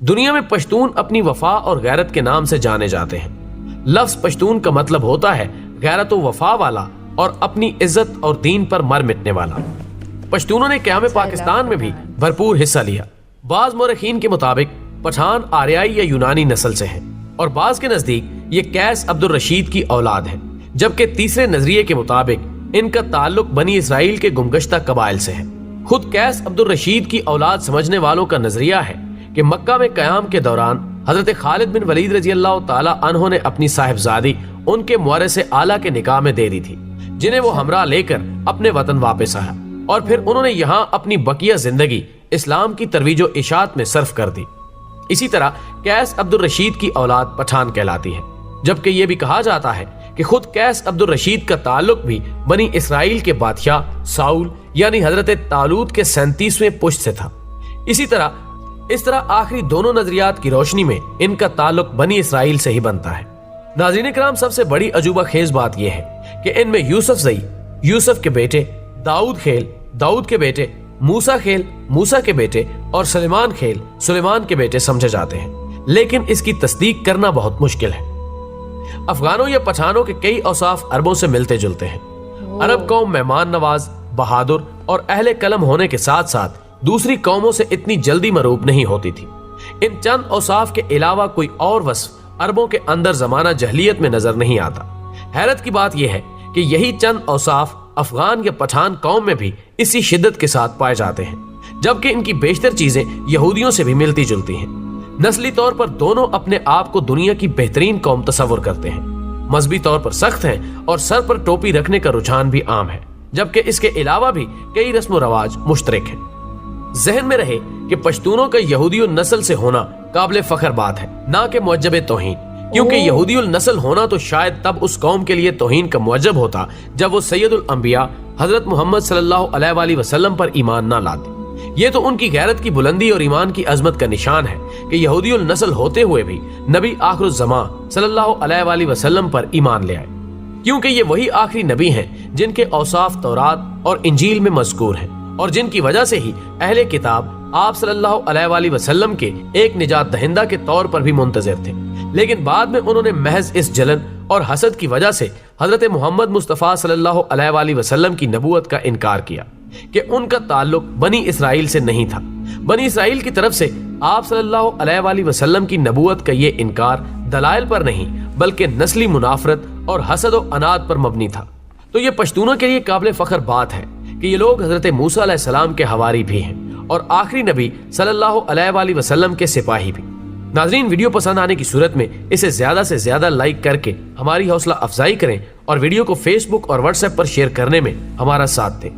دنیا میں پشتون اپنی وفا اور غیرت کے نام سے جانے جاتے ہیں۔ لفظ پشتون کا مطلب ہوتا ہے غیرت و وفا والا اور اپنی عزت اور دین پر مر مٹنے والا۔ پشتونوں نے قیام پاکستان میں بھی بھرپور حصہ لیا۔ بعض مورخین کے مطابق پٹھان آریائی یا یونانی نسل سے ہیں اور بعض کے نزدیک یہ قیس عبد الرشید کی اولاد ہے، جبکہ تیسرے نظریے کے مطابق ان کا تعلق بنی اسرائیل کے گمگشتہ قبائل سے ہے۔ خود قیس عبد الرشید کی اولاد سمجھنے والوں کا نظریہ ہے کہ مکہ میں قیام کے دوران حضرت خالد بن ولید رضی اللہ تعالی عنہ نے اپنی صاحبزادی ان کے مورث اعلیٰ کے نکاح میں دے دی تھی، جنہیں وہ ہمراہ لے کر اپنے وطن واپس آیا اور پھر انہوں نے یہاں اپنی بقیہ زندگی اسلام کی ترویج و اشاعت میں صرف کر دی۔ اسی طرح قیس عبد الرشید کی اولاد پٹھان کہلاتی ہے، جبکہ یہ بھی کہا جاتا ہے کہ خود قیس عبد الرشید کا تعلق بھی بنی اسرائیل کے بادشاہ ساؤل یعنی حضرت طالوت کے 37ویں پشت سے تھا۔ اس طرح آخری دونوں نظریات کی روشنی میں ان کا تعلق بنی اسرائیل سے ہی بنتا ہے۔ ناظرین کرام، سب سے بڑی عجوبہ خیز بات یہ ہے کہ ان میں یوسف زئی، یوسف کے بیٹے، داؤد خیل، داؤد کے بیٹے، موسیٰ خیل، موسیٰ کے بیٹے اور سلیمان خیل، سلیمان کے بیٹے سمجھے جاتے ہیں، لیکن اس کی تصدیق کرنا بہت مشکل ہے۔ افغانوں یا پٹھانوں کے کئی اوصاف عربوں سے ملتے جلتے ہیں۔ عرب قوم مہمان نواز، بہادر اور اہل قلم ہونے کے ساتھ ساتھ دوسری قوموں سے اتنی جلدی مروب نہیں ہوتی تھی۔ ان چند اوصاف کے علاوہ کوئی اور وصف عربوں کے اندر زمانہ جہلیت میں نظر نہیں آتا۔ حیرت کی بات یہ ہے کہ یہی چند اوصاف افغان یا پٹھان قوم میں بھی اسی شدت کے ساتھ پائے جاتے ہیں، جبکہ ان کی بیشتر چیزیں یہودیوں سے بھی ملتی جلتی ہیں۔ نسلی طور پر دونوں اپنے آپ کو دنیا کی بہترین قوم تصور کرتے ہیں، مذہبی طور پر سخت ہیں اور سر پر ٹوپی رکھنے کا رجحان بھی عام ہے، جبکہ اس کے علاوہ بھی کئی رسم و رواج مشترک ہیں۔ ذہن میں رہے کہ پشتونوں کا یہودی النسل سے ہونا قابل فخر بات ہے، نہ کہ معجب توہین، کیونکہ یہودی النسل ہونا تو شاید تب اس قوم کے لیے توہین کا معجب ہوتا جب وہ سید الانبیاء حضرت محمد صلی اللہ علیہ وآلہ وسلم پر ایمان نہ لاتے۔ یہ تو ان کی غیرت کی بلندی اور ایمان کی عظمت کا نشان ہے کہ یہودی النسل ہوتے ہوئے بھی نبی آخر الزمان صلی اللہ علیہ وآلہ وسلم پر ایمان لے آئے، کیونکہ یہ وہی آخری نبی ہیں جن کے اوصاف تورات اور انجیل میں مذکور ہیں اور جن کی وجہ سے ہی اہل کتاب آپ صلی اللہ علیہ وآلہ وسلم کے ایک نجات دہندہ کے طور پر بھی منتظر تھے، لیکن بعد میں انہوں نے محض اس جلن اور حسد کی وجہ سے حضرت محمد مصطفیٰ صلی اللہ علیہ وآلہ وسلم کی نبوت کا انکار کیا کہ ان کا تعلق بنی اسرائیل سے نہیں تھا۔ بنی اسرائیل کی طرف سے آپ صلی اللہ علیہ وآلہ وسلم کی نبوت کا یہ انکار دلائل پر نہیں بلکہ نسلی منافرت اور حسد و عناد پر مبنی تھا۔ تو یہ پشتونوں کے لیے قابل فخر بات ہے کہ یہ لوگ حضرت موسیٰ علیہ السلام کے حواری بھی ہیں اور آخری نبی صلی اللہ علیہ وآلہ وسلم کے سپاہی بھی۔ ناظرین، ویڈیو پسند آنے کی صورت میں اسے زیادہ سے زیادہ لائک کر کے ہماری حوصلہ افزائی کریں اور ویڈیو کو فیس بک اور واٹس ایپ پر شیئر کرنے میں ہمارا ساتھ دیں۔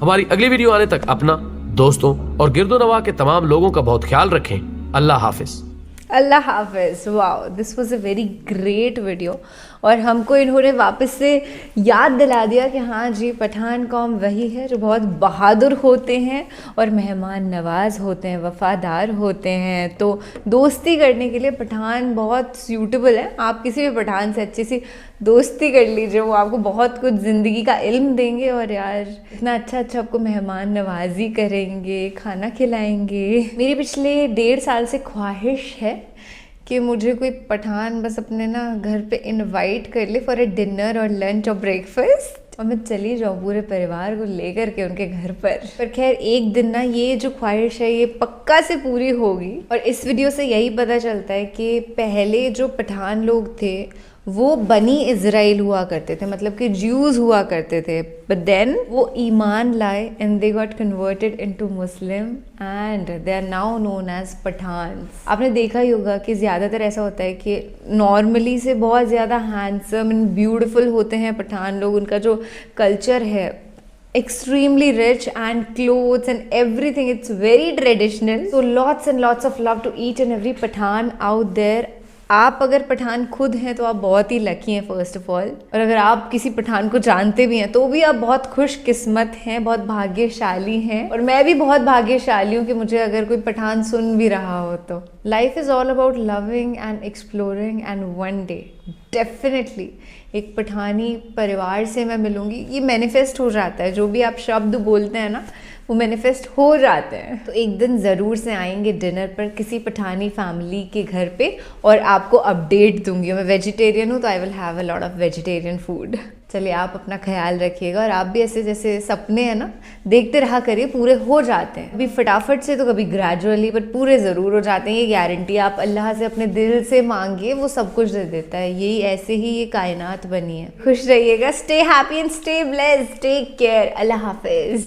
ہماری اگلی ویڈیو آنے تک اپنا، دوستوں اور گرد و نواح کے تمام لوگوں کا بہت خیال رکھیں۔ اللہ حافظ۔ اللہ حافظ۔ Wow, this was a very great video, اور ہم کو انہوں نے واپس سے یاد دلا دیا کہ ہاں جی، پٹھان قوم وہی ہے جو بہت بہادر ہوتے ہیں اور مہمان نواز ہوتے ہیں، وفادار ہوتے ہیں۔ تو دوستی کرنے کے لیے پٹھان بہت سیوٹیبل ہے۔ آپ کسی بھی پٹھان سے اچھی سی دوستی کر لیجیے، وہ آپ کو بہت کچھ زندگی کا علم دیں گے، اور یار اتنا اچھا آپ کو مہمان نوازی کریں گے، کھانا کھلائیں گے۔ میری پچھلے 1.5 سال سے خواہش ہے کہ مجھے کوئی پٹھان بس اپنے نا گھر پہ انوائٹ کر لے فار اے ڈنر اور لنچ اور بریکفاسٹ، اور میں چلی جاؤں پورے پریوار کو لے کر کے ان کے گھر پر خیر ایک دن نا یہ جو خواہش ہے یہ پکا سے پوری ہوگی۔ اور اس ویڈیو سے یہی پتہ چلتا ہے کہ پہلے جو پٹھان لوگ تھے وہ بنی اسرائیل ہوا کرتے تھے، مطلب کہ جیوز ہوا کرتے تھے، بٹ دین وہ ایمان لائے and they got converted into Muslim and they are now known as Pathans. آپ نے دیکھا ہی ہوگا کہ زیادہ تر ایسا ہوتا ہے کہ نارملی سے بہت زیادہ ہینڈسم اینڈ بیوٹیفل ہوتے ہیں پٹھان لوگ، ان کا جو کلچر ہے extremely rich and clothes and everything, it's very traditional, so lots and lots of love to each and every Pathan out there. آپ اگر پٹھان خود ہیں تو آپ بہت ہی لکی ہیں فرسٹ آف آل، اور اگر آپ کسی پٹھان کو جانتے بھی ہیں تو بھی آپ بہت خوش قسمت ہیں، بہت بھاگیہ شالی ہیں، اور میں بھی بہت بھاگیہ شالی ہوں کہ مجھے اگر کوئی پٹھان سن بھی رہا ہو تو life is all about loving and exploring and one day definitely ایک پٹھانی پریوار سے میں ملوں گی. یہ مینیفیسٹ ہو جاتا ہے, جو بھی آپ شبد بولتے ہیں نا وہ مینیفیسٹ ہو جاتے ہیں. تو ایک دن ضرور سے آئیں گے ڈنر پر کسی پٹھانی فیملی کے گھر پہ, اور آپ کو اپڈیٹ دوں گی. میں ویجیٹیرین ہوں تو I will have a lot of vegetarian food. چلیے آپ اپنا خیال رکھیے گا, اور آپ بھی ایسے جیسے سپنے ہیں نا دیکھتے رہا کریے, پورے ہو جاتے ہیں. کبھی فٹافٹ سے تو کبھی گریجولی, بٹ پورے ضرور ہو جاتے ہیں. یہ گارنٹی, آپ اللہ سے اپنے دل سے مانگیے وہ سب کچھ دے دیتا ہے. یہی ایسے ہی یہ کائنات بنی ہے. خوش رہیے گا. Stay happy and stay blessed. Take care. اللہ حافظ.